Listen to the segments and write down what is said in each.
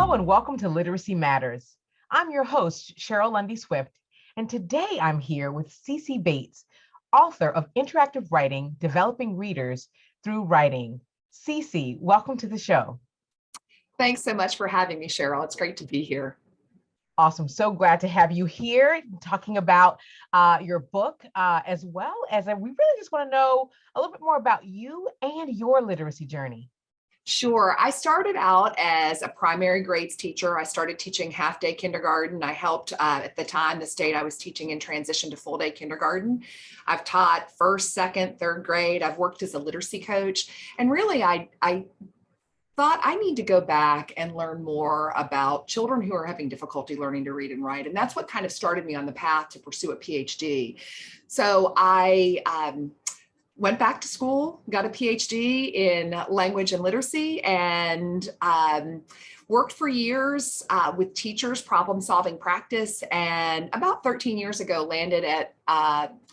Hello and welcome to Literacy Matters. I'm your host, Cheryl Lundy Swift, and today I'm here with Cece Bates, author of Interactive Writing, Developing Readers Through Writing. Cece, welcome to the show. Thanks so much for having me, Cheryl. It's great to be here. Awesome. So glad to have you here talking about your book, as well as we really just want to know a little bit more about you and your literacy journey. Sure. I started out as a primary grades teacher. I started teaching half-day kindergarten. I helped, at the time, the state I was teaching in transition to full-day kindergarten. I've taught first, second, third grade. I've worked as a literacy coach. And really, I thought I need to go back and learn more about children who are having difficulty learning to read and write. And that's what kind of started me on the path to pursue a PhD. So I went back to school, got a PhD in language and literacy, and worked for years with teachers, problem-solving practice, and about 13 years ago landed at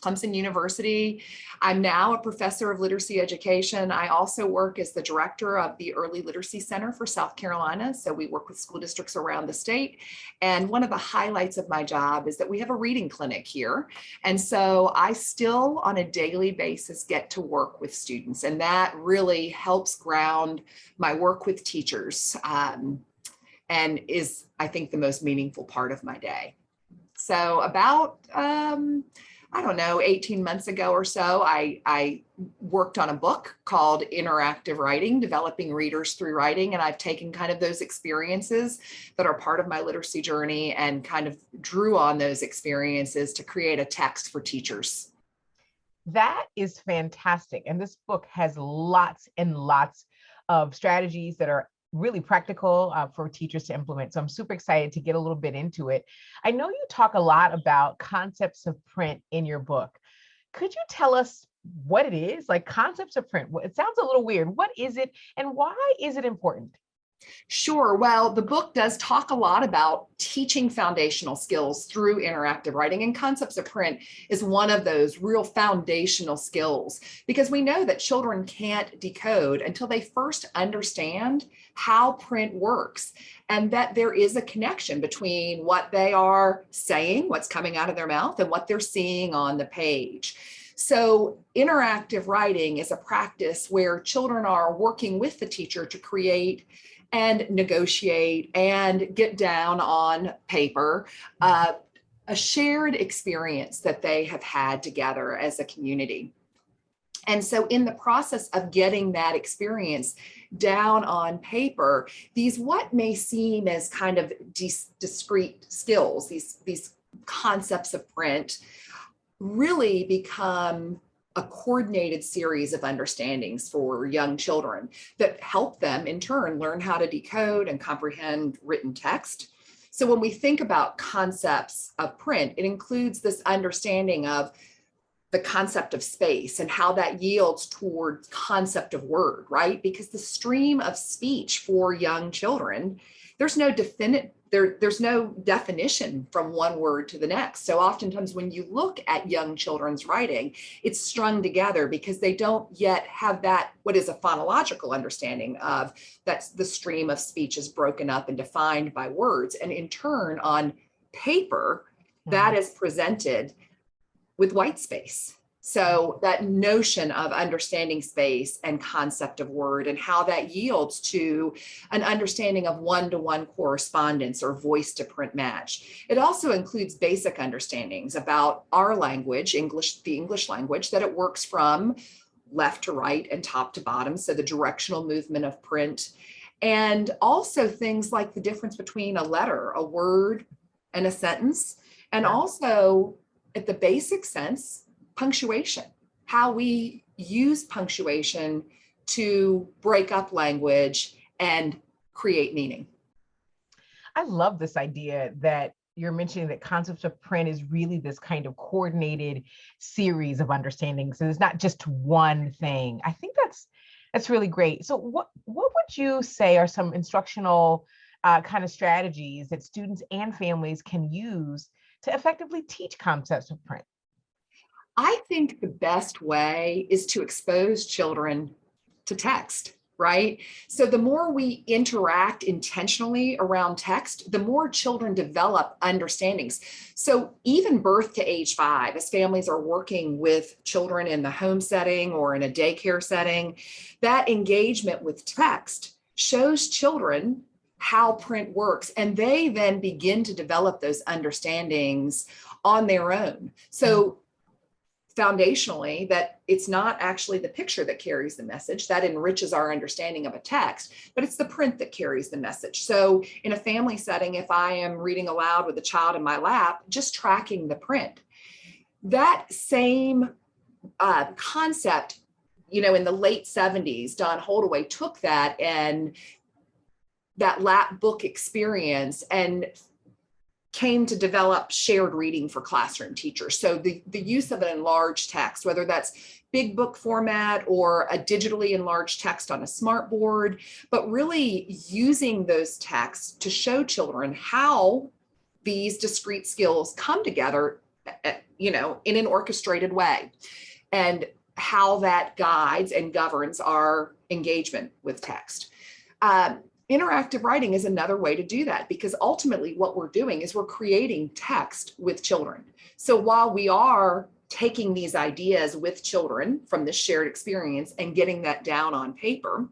Clemson University. I'm now a professor of literacy education. I also work as the director of the Early Literacy Center for South Carolina. So we work with school districts around the state. And one of the highlights of my job is that we have a reading clinic here. And so I still on a daily basis get to work with students. And that really helps ground my work with teachers and is, I think, the most meaningful part of my day. So about, 18 months ago or so, I worked on a book called Interactive Writing, Developing Readers Through Writing. And I've taken kind of those experiences that are part of my literacy journey and kind of drew on those experiences to create a text for teachers. That is fantastic. And this book has lots and lots of strategies that are really practical for teachers to implement. So I'm super excited to get a little bit into it. I know you talk a lot about concepts of print in your book. Could you tell us what it is? Like concepts of print? It sounds a little weird. What is it and why is it important? Sure. Well, the book does talk a lot about teaching foundational skills through interactive writing, and concepts of print is one of those real foundational skills, because we know that children can't decode until they first understand how print works, and that there is a connection between what they are saying, what's coming out of their mouth, and what they're seeing on the page. So interactive writing is a practice where children are working with the teacher to create and negotiate and get down on paper a shared experience that they have had together as a community. And so in the process of getting that experience down on paper, these what may seem as kind of discrete skills, these concepts of print, really become a coordinated series of understandings for young children that help them in turn learn how to decode and comprehend written text. So when we think about concepts of print, it includes this understanding of the concept of space and how that yields towards concept of word, right? Because the stream of speech for young children, there's no definition from one word to the next. So oftentimes when you look at young children's writing, it's strung together because they don't yet have that, what is a phonological understanding of that the stream of speech is broken up and defined by words. And in turn, on paper, that is presented with white space. So that notion of understanding space and concept of word and how that yields to an understanding of one-to-one correspondence or voice to print match. It also includes basic understandings about our language, English, the English language, that it works from left to right and top to bottom. So the directional movement of print, and also things like the difference between a letter, a word, and a sentence, and also at the basic sense, punctuation, how we use punctuation to break up language and create meaning. I love this idea that you're mentioning that concepts of print is really this kind of coordinated series of understandings. And it's not just one thing. I think that's really great. So what would you say are some instructional kind of strategies that students and families can use to effectively teach concepts of print? I think the best way is to expose children to text, right? So the more we interact intentionally around text, the more children develop understandings. So even birth to age 5, as families are working with children in the home setting or in a daycare setting, that engagement with text shows children how print works, and they then begin to develop those understandings on their own. So foundationally, that it's not actually the picture that carries the message that enriches our understanding of a text, but it's the print that carries the message. So in a family setting, if I am reading aloud with a child in my lap, just tracking the print, that same concept, in the late 70s, Don Holdaway took that and that lap book experience and came to develop shared reading for classroom teachers. So the use of an enlarged text, whether that's big book format or a digitally enlarged text on a smart board, but really using those texts to show children how these discrete skills come together, in an orchestrated way, and how that guides and governs our engagement with text. Interactive writing is another way to do that, because ultimately what we're doing is we're creating text with children. So while we are taking these ideas with children from this shared experience and getting that down on paper,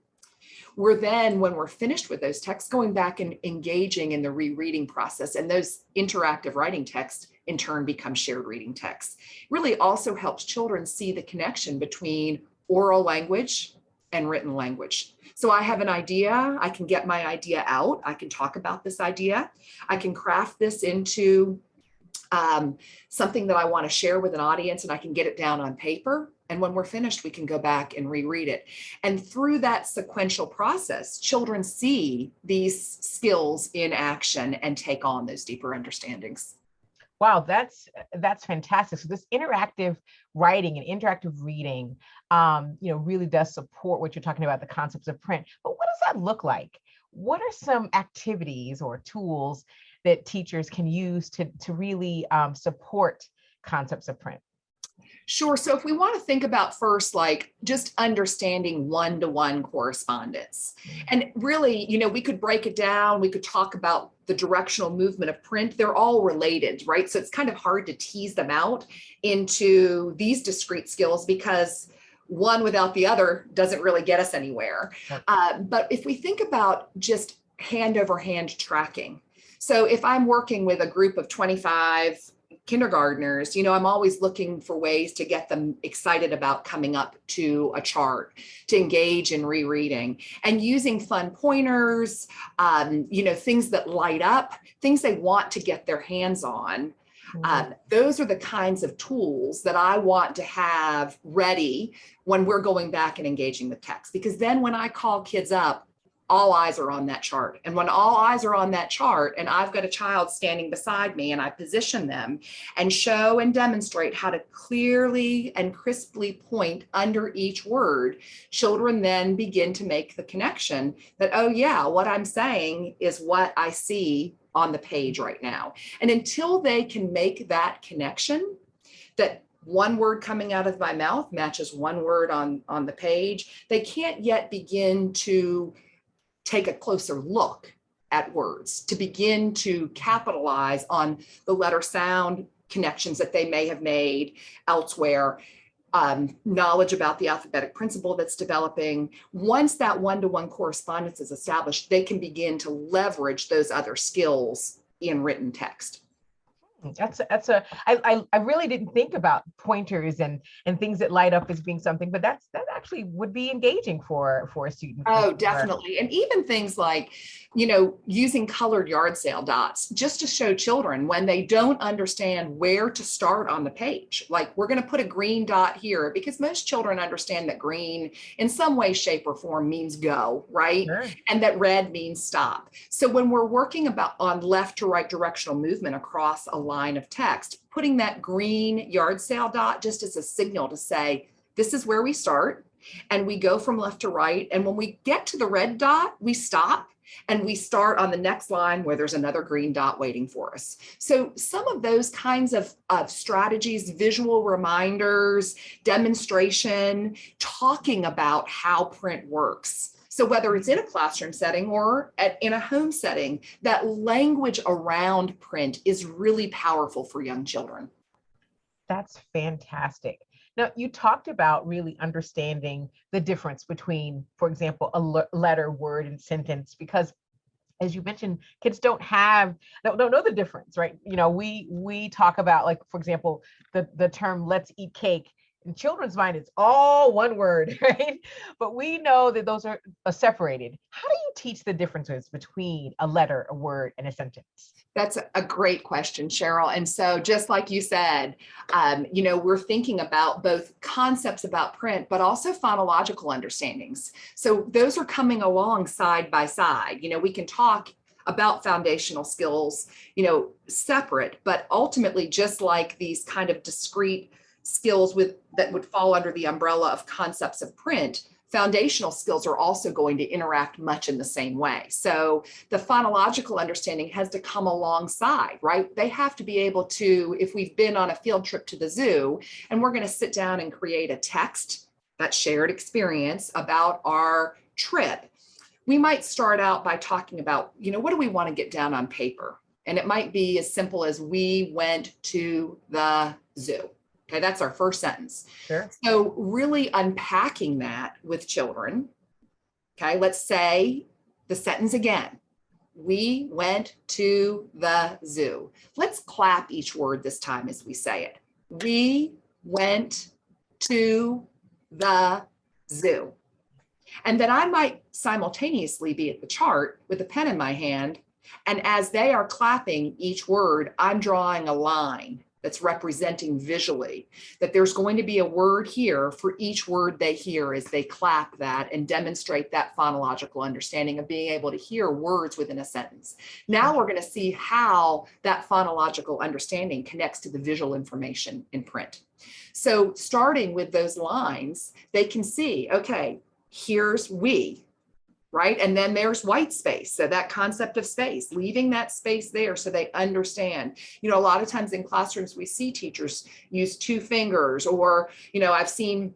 we're then, when we're finished with those texts, going back and engaging in the rereading process. And those interactive writing texts in turn become shared reading texts. It really also helps children see the connection between oral language and written language. So I have an idea, I can get my idea out, I can talk about this idea, I can craft this into something that I want to share with an audience, and I can get it down on paper. And when we're finished, we can go back and reread it. And through that sequential process, children see these skills in action and take on those deeper understandings. Wow, that's fantastic. So this interactive writing and interactive reading, really does support what you're talking about, the concepts of print. But what does that look like? What are some activities or tools that teachers can use to really support concepts of print? Sure. So if we want to think about first, like just understanding one-to-one correspondence, and really, we could break it down. We could talk about the directional movement of print. They're all related, right? So it's kind of hard to tease them out into these discrete skills, because one without the other doesn't really get us anywhere. But if we think about just hand over hand tracking. So if I'm working with a group of 25 kindergartners, I'm always looking for ways to get them excited about coming up to a chart, to engage in rereading, and using fun pointers, things that light up, things they want to get their hands on. Those are the kinds of tools that I want to have ready when we're going back and engaging with text, because then when I call kids up, all eyes are on that chart. And when all eyes are on that chart and I've got a child standing beside me and I position them and show and demonstrate how to clearly and crisply point under each word, children then begin to make the connection that, oh yeah, what I'm saying is what I see on the page right now. And until they can make that connection, that one word coming out of my mouth matches one word on the page, they can't yet begin to take a closer look at words, to begin to capitalize on the letter sound connections that they may have made elsewhere, knowledge about the alphabetic principle that's developing. Once that one-to-one correspondence is established, they can begin to leverage those other skills in written text. I really didn't think about pointers and things that light up as being something, but that actually would be engaging for a student. Oh, definitely. And even things like, using colored yard sale dots just to show children when they don't understand where to start on the page. Like, we're going to put a green dot here, because most children understand that green in some way, shape, or form means go, right? Sure. And that red means stop. So when we're working on left to right directional movement across a line of text, putting that green yard sale dot just as a signal to say, this is where we start, and we go from left to right. And when we get to the red dot, we stop and we start on the next line where there's another green dot waiting for us. So some of those kinds of strategies, visual reminders, demonstration, talking about how print works So whether it's in a classroom setting or in a home setting, that language around print is really powerful for young children. That's fantastic. Now, you talked about really understanding the difference between, for example, a letter, word, and sentence, because as you mentioned, kids don't know the difference, right? You know, we talk about, like, for example, the term "let's eat cake." In children's mind, it's all one word, right? But we know that those are separated. How do you teach the differences between a letter, a word, and a sentence? That's a great question, Cheryl. And so just like you said, we're thinking about both concepts about print, but also phonological understandings. So those are coming along side by side. We can talk about foundational skills, separate, but ultimately just like these kind of discrete skills that would fall under the umbrella of concepts of print, foundational skills are also going to interact much in the same way. So the phonological understanding has to come alongside, right? They have to be able to, if we've been on a field trip to the zoo and we're going to sit down and create a text, that shared experience about our trip, we might start out by talking about, what do we want to get down on paper? And it might be as simple as we went to the zoo. Okay, that's our first sentence. Sure. So really unpacking that with children. Okay, let's say the sentence again. We went to the zoo. Let's clap each word this time as we say it. We went to the zoo. And then I might simultaneously be at the chart with a pen in my hand. And as they are clapping each word, I'm drawing a line that's representing visually that there's going to be a word here for each word they hear as they clap that and demonstrate that phonological understanding of being able to hear words within a sentence. Now we're going to see how that phonological understanding connects to the visual information in print. So starting with those lines, they can see, okay, here's we, right? And then there's white space. So that concept of space, leaving that space there so they understand. A lot of times in classrooms, we see teachers use two fingers, or, I've seen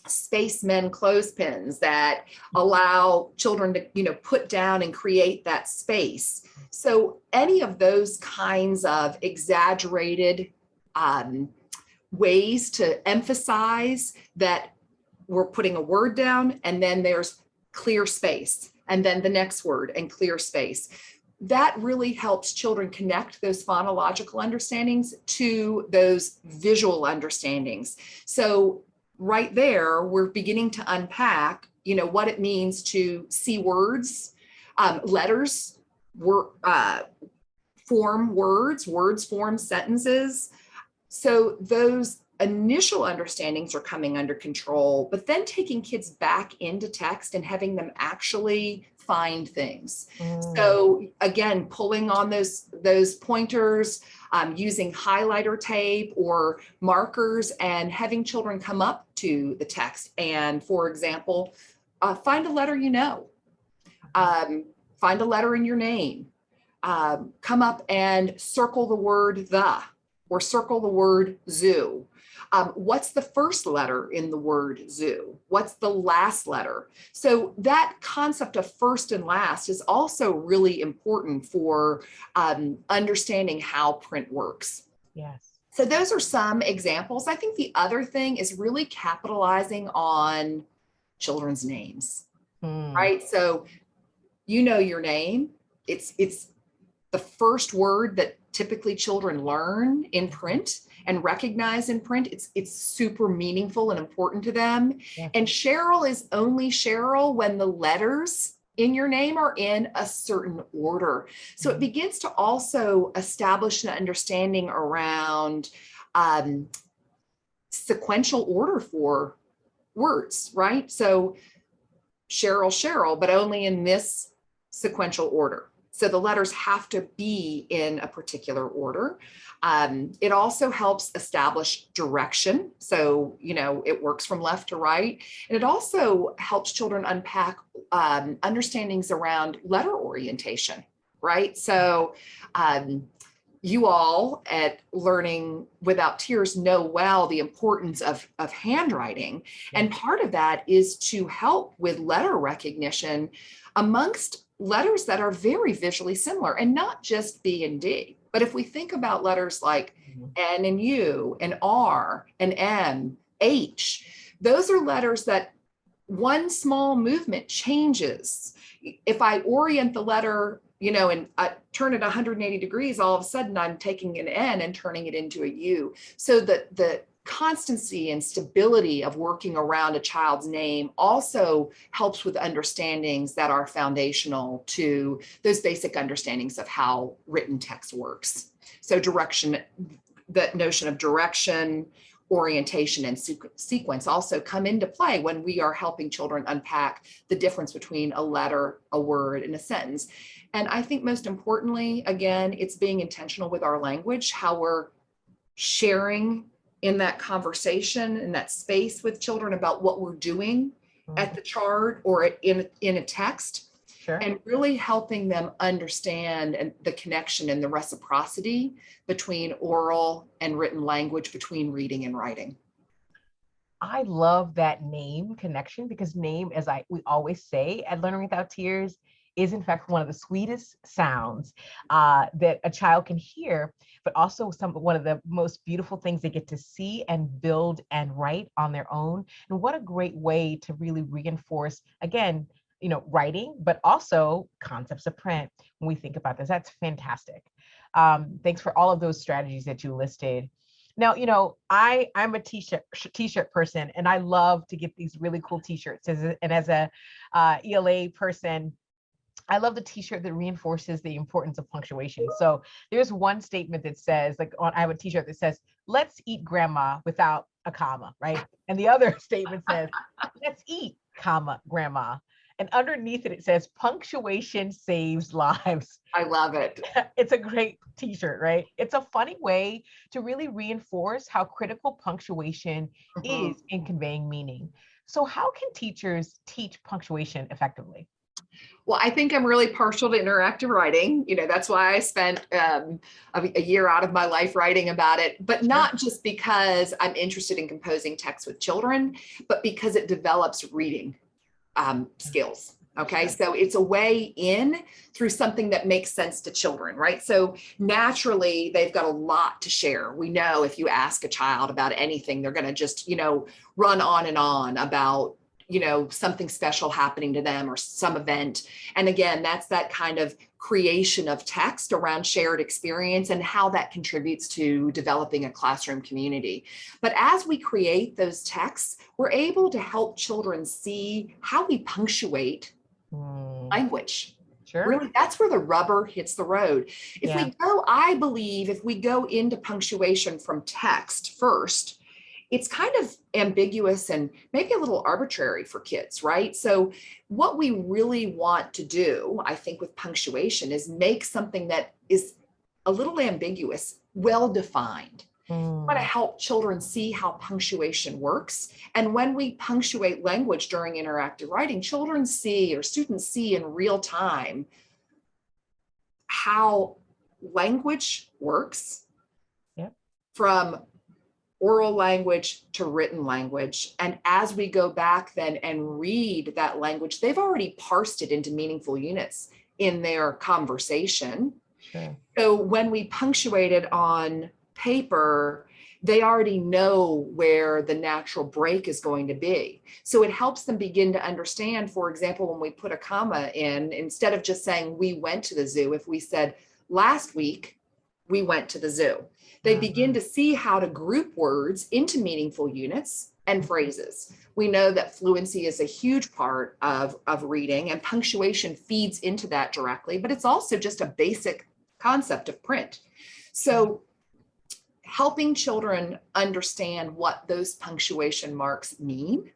spacemen clothespins that allow children to, put down and create that space. So any of those kinds of exaggerated ways to emphasize that we're putting a word down and then there's clear space, and then the next word and clear space. That really helps children connect those phonological understandings to those visual understandings. So right there, we're beginning to unpack, what it means to see words, letters, form words, words form sentences. So those initial understandings are coming under control, but then taking kids back into text and having them actually find things. So again, pulling on those pointers, using highlighter tape or markers, and having children come up to the text and, for example, find a letter find a letter in your name, come up and circle the word the, or circle the word zoo. What's the first letter in the word zoo? What's the last letter? So that concept of first and last is also really important for understanding how print works. Yes. So those are some examples. I think the other thing is really capitalizing on children's names, right? So your name, it's the first word that typically children learn in print and recognize in print. It's super meaningful and important to them. Yeah. And Cheryl is only Cheryl when the letters in your name are in a certain order. So it begins to also establish an understanding around sequential order for words, right? So Cheryl, but only in this sequential order. So the letters have to be in a particular order. It also helps establish direction. So, it works from left to right. And it also helps children unpack understandings around letter orientation, right? So you all at Learning Without Tears know well the importance of handwriting. Yeah. And part of that is to help with letter recognition amongst letters that are very visually similar, and not just B and D. But if we think about letters like N and U and R and M, H, those are letters that one small movement changes. If I orient the letter, and I turn it 180 degrees, all of a sudden I'm taking an N and turning it into a U. So that the constancy and stability of working around a child's name also helps with understandings that are foundational to those basic understandings of how written text works. So direction, the notion of direction, orientation, and sequence also come into play when we are helping children unpack the difference between a letter, a word, and a sentence. And I think most importantly, again, it's being intentional with our language, how we're sharing in that conversation, in that space with children about what we're doing at the chart or in a text. Sure. And really helping them understand and the connection and the reciprocity between oral and written language, between reading and writing. I love that name connection, because name, as we always say at Learning Without Tears, is in fact one of the sweetest sounds that a child can hear, but also one of the most beautiful things they get to see and build and write on their own. And what a great way to really reinforce, again, writing, but also concepts of print when we think about this. That's fantastic. Thanks for all of those strategies that you listed. Now, I'm a t-shirt person, and I love to get these really cool t-shirts. And as a ELA person, I love the t-shirt that reinforces the importance of punctuation. So there's one statement that says, I have a t-shirt that says, "Let's eat grandma," without a comma, right? And the other statement says, "Let's eat, comma, grandma." And underneath it, it says, "Punctuation saves lives." I love it. It's a great t-shirt, right? It's a funny way to really reinforce how critical punctuation is in conveying meaning. So how can teachers teach punctuation effectively? Well, I think I'm really partial to interactive writing. That's why I spent a year out of my life writing about it, but not just because I'm interested in composing text with children, but because it develops reading skills. Okay, so it's a way in through something that makes sense to children, right? So naturally, they've got a lot to share. We know if you ask a child about anything, they're going to just, run on and on about something special happening to them or some event. And again, that's that kind of creation of text around shared experience and how that contributes to developing a classroom community. But as we create those texts, we're able to help children see how we punctuate language. Sure. Really, that's where the rubber hits the road. I believe if we go into punctuation from text first, it's kind of ambiguous and maybe a little arbitrary for kids, right? So what we really want to do, I think, with punctuation is make something that is a little ambiguous, well-defined. We want to help children see how punctuation works. And when we punctuate language during interactive writing, children see, or students see in real time, how language works from oral language to written language. And as we go back then and read that language, they've already parsed it into meaningful units in their conversation. Sure. So when we punctuate it on paper, they already know where the natural break is going to be. So it helps them begin to understand, for example, when we put a comma in, instead of just saying "we went to the zoo," if we said "last week we went to the zoo," they begin to see how to group words into meaningful units and phrases. We know that fluency is a huge part of reading, and punctuation feeds into that directly, but it's also just a basic concept of print. So helping children understand what those punctuation marks mean,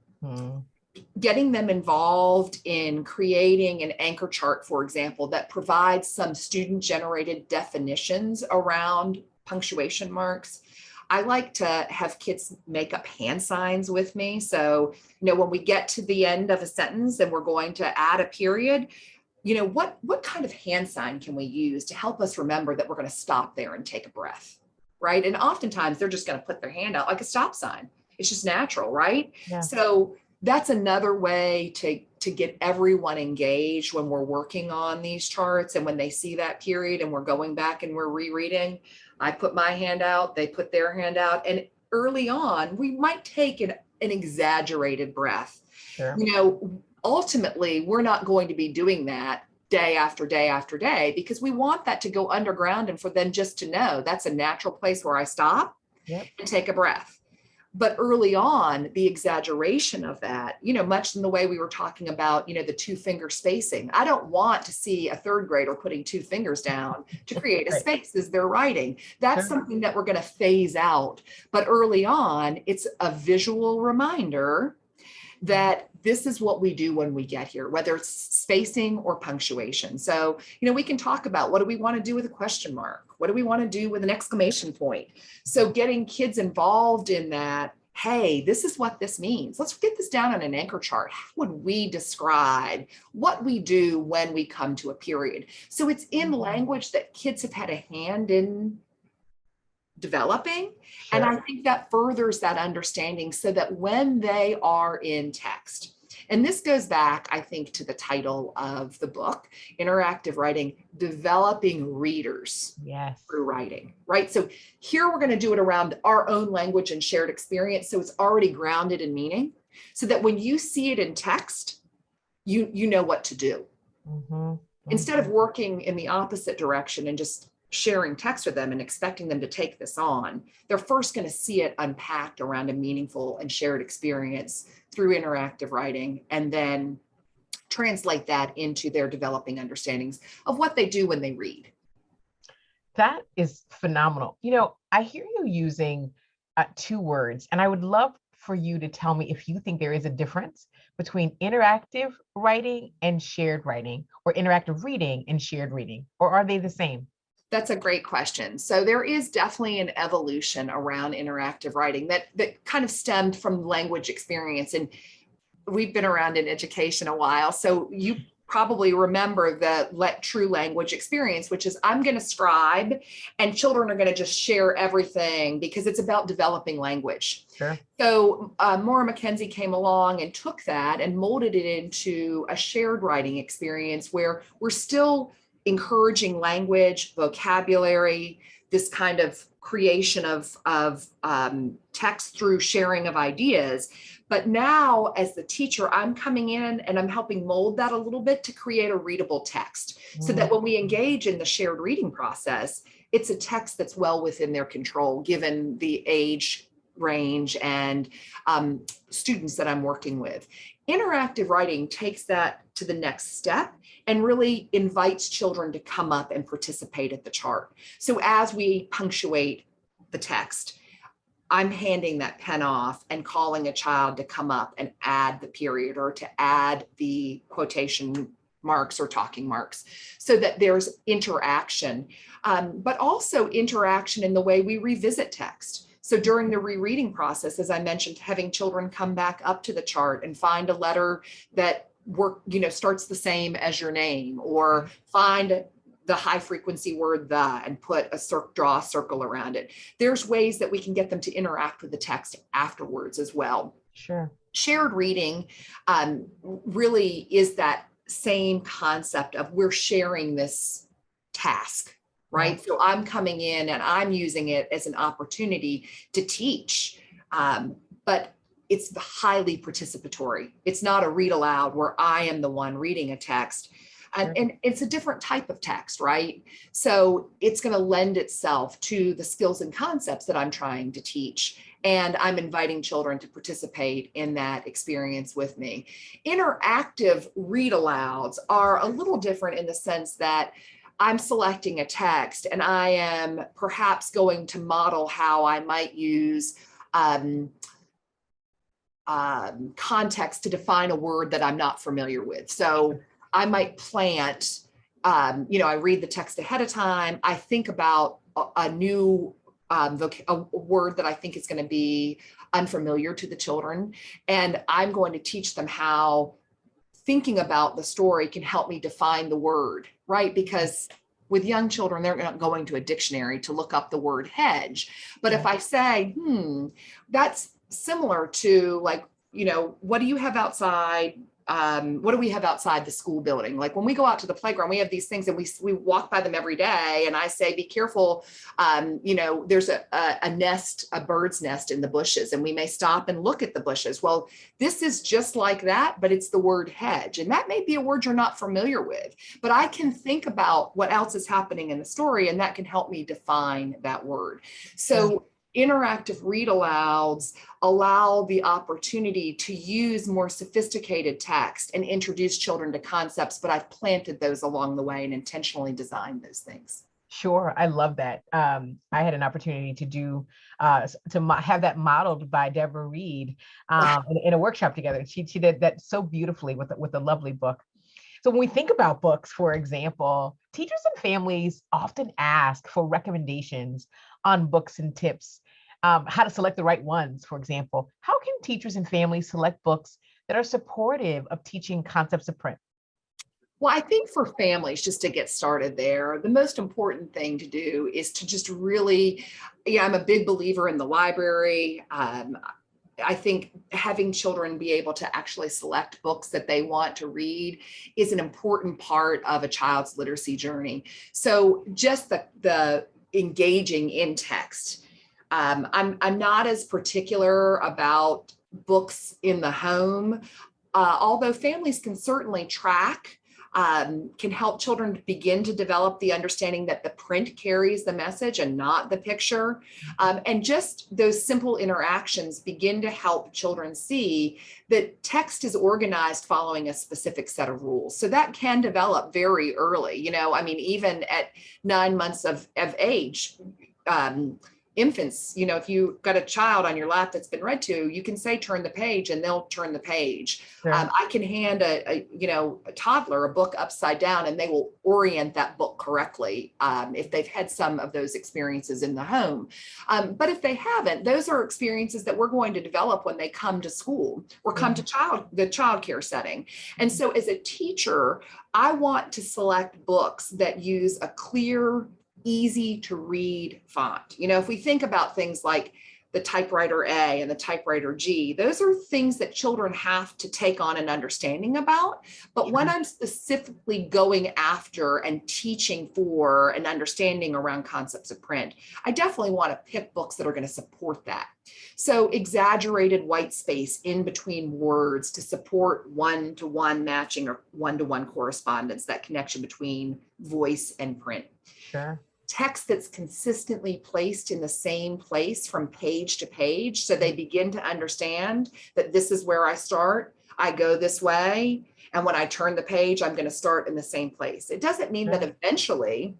getting them involved in creating an anchor chart, for example, that provides some student-generated definitions around punctuation marks. I like to have kids make up hand signs with me. So, when we get to the end of a sentence and we're going to add a period, what kind of hand sign can we use to help us remember that we're going to stop there and take a breath, right? And oftentimes they're just going to put their hand out like a stop sign. It's just natural, right? Yeah. So that's another way to get everyone engaged when we're working on these charts. And when they see that period and we're going back and we're rereading, I put my hand out, they put their hand out. And early on, we might take an exaggerated breath. Sure. Ultimately, we're not going to be doing that day after day after day, because we want that to go underground and for them just to know that's a natural place where I stop and take a breath. But early on, the exaggeration of that, much in the way we were talking about, the 2-finger spacing. I don't want to see a third grader putting 2 fingers down to create a space as they're writing. That's something that we're going to phase out. But early on, it's a visual reminder that this is what we do when we get here, whether it's spacing or punctuation. So, we can talk about, what do we want to do with a question mark? What do we want to do with an exclamation point? So getting kids involved in that, hey, this is what this means. Let's get this down on an anchor chart. How would we describe what we do when we come to a period? So it's in language that kids have had a hand in developing. Sure. And I think that furthers that understanding so that when they are in text, and this goes back, I think, to the title of the book, Interactive Writing, Developing Readers through Writing, right? So here we're going to do it around our own language and shared experience. So it's already grounded in meaning, so that when you see it in text, you know what to do. Instead of working in the opposite direction and just sharing text with them and expecting them to take this on, they're first going to see it unpacked around a meaningful and shared experience through interactive writing, and then translate that into their developing understandings of what they do when they read. That is phenomenal. I hear you using 2 words, and I would love for you to tell me if you think there is a difference between interactive writing and shared writing, or interactive reading and shared reading, or are they the same? That's a great question. So there is definitely an evolution around interactive writing that kind of stemmed from language experience. And we've been around in education a while. So you probably remember the true language experience, which is I'm going to scribe and children are going to just share everything because it's about developing language. Sure. So Maura McKenzie came along and took that and molded it into a shared writing experience where we're still encouraging language, vocabulary, this kind of creation of text through sharing of ideas. But now as the teacher, I'm coming in and I'm helping mold that a little bit to create a readable text, so that when we engage in the shared reading process, it's a text that's well within their control, given the age range and students that I'm working with. Interactive writing takes that to the next step and really invites children to come up and participate at the chart. So as we punctuate the text, I'm handing that pen off and calling a child to come up and add the period or to add the quotation marks or talking marks, so that there's interaction, but also interaction in the way we revisit text. So during the rereading process, as I mentioned, having children come back up to the chart and find a letter that starts the same as your name, or find the high frequency word "the" and draw a circle around it. There's ways that we can get them to interact with the text afterwards as well. Sure. Shared reading really is that same concept of we're sharing this task, right? So I'm coming in and I'm using it as an opportunity to teach, but it's highly participatory. It's not a read aloud where I am the one reading a text. And it's a different type of text, right? So it's going to lend itself to the skills and concepts that I'm trying to teach. And I'm inviting children to participate in that experience with me. Interactive read alouds are a little different in the sense that I'm selecting a text and I am perhaps going to model how I might use context to define a word that I'm not familiar with. So I might plant, I read the text ahead of time. I think about a new a word that I think is going to be unfamiliar to the children. And I'm going to teach them how thinking about the story can help me define the word, right? Because with young children, they're not going to a dictionary to look up the word hedge. But if I say, that's similar to like, what do you have outside? What do we have outside the school building? Like when we go out to the playground, we have these things and we walk by them every day. And I say, be careful. There's a bird's nest in the bushes, and we may stop and look at the bushes. Well, this is just like that, but it's the word hedge. And that may be a word you're not familiar with, but I can think about what else is happening in the story, and that can help me define that word. So interactive read alouds allow the opportunity to use more sophisticated text and introduce children to concepts, but I've planted those along the way and intentionally designed those things. Sure, I love that. I had an opportunity to do have that modeled by Deborah Reed in a workshop together. She did that so beautifully with a lovely book. So when we think about books, for example, teachers and families often ask for recommendations on books and tips, how to select the right ones, for example. How can teachers and families select books that are supportive of teaching concepts of print? Well, I think for families, just to get started there, the most important thing to do is to just really, I'm a big believer in the library. I think having children be able to actually select books that they want to read is an important part of a child's literacy journey. So just the engaging in text. I'm not as particular about books in the home, although families can certainly track, can help children begin to develop the understanding that the print carries the message and not the picture. And just those simple interactions begin to help children see that text is organized following a specific set of rules. So that can develop very early, even at 9 months of age. Infants, if you got a child on your lap that's been read to, you can say, turn the page, and they'll turn the page. Sure. I can hand a toddler a book upside down, and they will orient that book correctly if they've had some of those experiences in the home. But if they haven't, those are experiences that we're going to develop when they come to school or come to the childcare setting. And so as a teacher, I want to select books that use a clear, easy to read font. If we think about things like the typewriter A and the typewriter G, those are things that children have to take on an understanding about. But when I'm specifically going after and teaching for an understanding around concepts of print, I definitely want to pick books that are going to support that. So exaggerated white space in between words to support one-to-one matching or one-to-one correspondence, that connection between voice and print. Sure. Text that's consistently placed in the same place from page to page, so they begin to understand that this is where I start, I go this way, and when I turn the page, I'm going to start in the same place. It doesn't mean that eventually,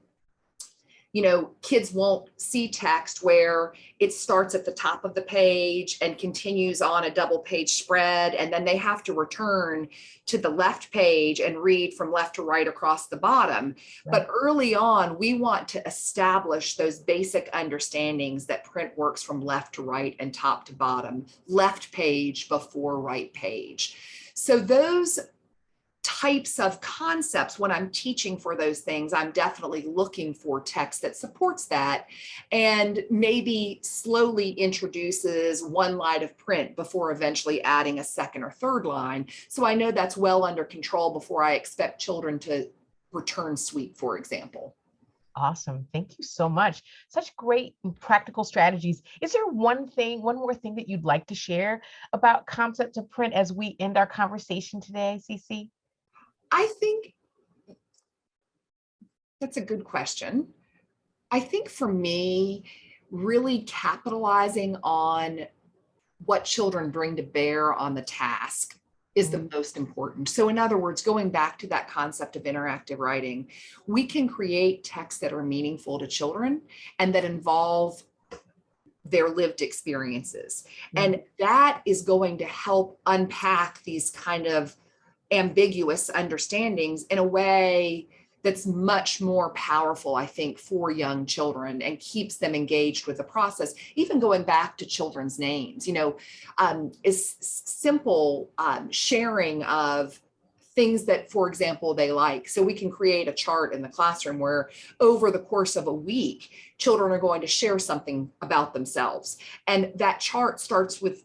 kids won't see text where it starts at the top of the page and continues on a double page spread, and then they have to return to the left page and read from left to right across the bottom. But early on, we want to establish those basic understandings that print works from left to right and top to bottom, left page before right page. So those types of concepts, when I'm teaching for those things, I'm definitely looking for text that supports that and maybe slowly introduces one line of print before eventually adding a second or third line. So I know that's well under control before I expect children to return sweep, for example. Awesome. Thank you so much. Such great practical strategies. Is there one more thing that you'd like to share about concepts of print as we end our conversation today, Cece? I think that's a good question. I think for me, really capitalizing on what children bring to bear on the task is the most important. So in other words, going back to that concept of interactive writing, we can create texts that are meaningful to children and that involve their lived experiences. And that is going to help unpack these kind of ambiguous understandings in a way that's much more powerful, I think, for young children and keeps them engaged with the process. Even going back to children's names, is simple sharing of things that, for example, they like. So we can create a chart in the classroom where over the course of a week, children are going to share something about themselves. And that chart starts with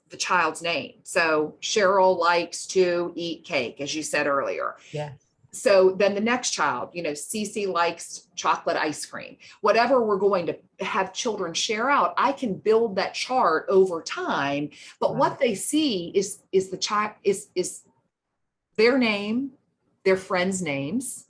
the child's name. So Cheryl likes to eat cake, as you said earlier. Yes. So then the next child, Cece likes chocolate ice cream. Whatever we're going to have children share out, I can build that chart over time. But Wow. what they see is the child is their name, their friends' names.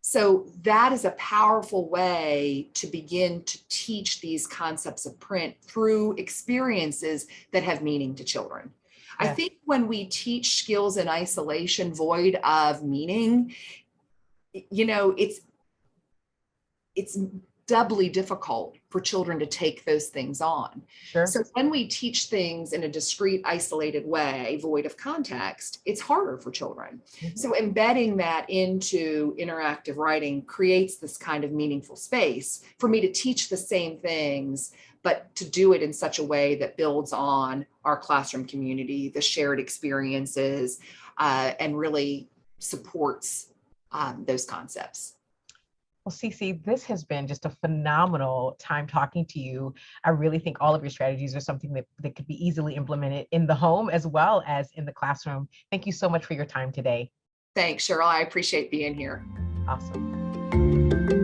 So that is a powerful way to begin to teach these concepts of print through experiences that have meaning to children. I Yes. think when we teach skills in isolation, void of meaning, it's doubly difficult for children to take those things on. Sure. So when we teach things in a discrete, isolated way, void of context, it's harder for children. Mhm. So embedding that into interactive writing creates this kind of meaningful space for me to teach the same things, but to do it in such a way that builds on our classroom community, the shared experiences, and really supports those concepts. Well, Cece, this has been just a phenomenal time talking to you. I really think all of your strategies are something that could be easily implemented in the home as well as in the classroom. Thank you so much for your time today. Thanks, Cheryl. I appreciate being here. Awesome.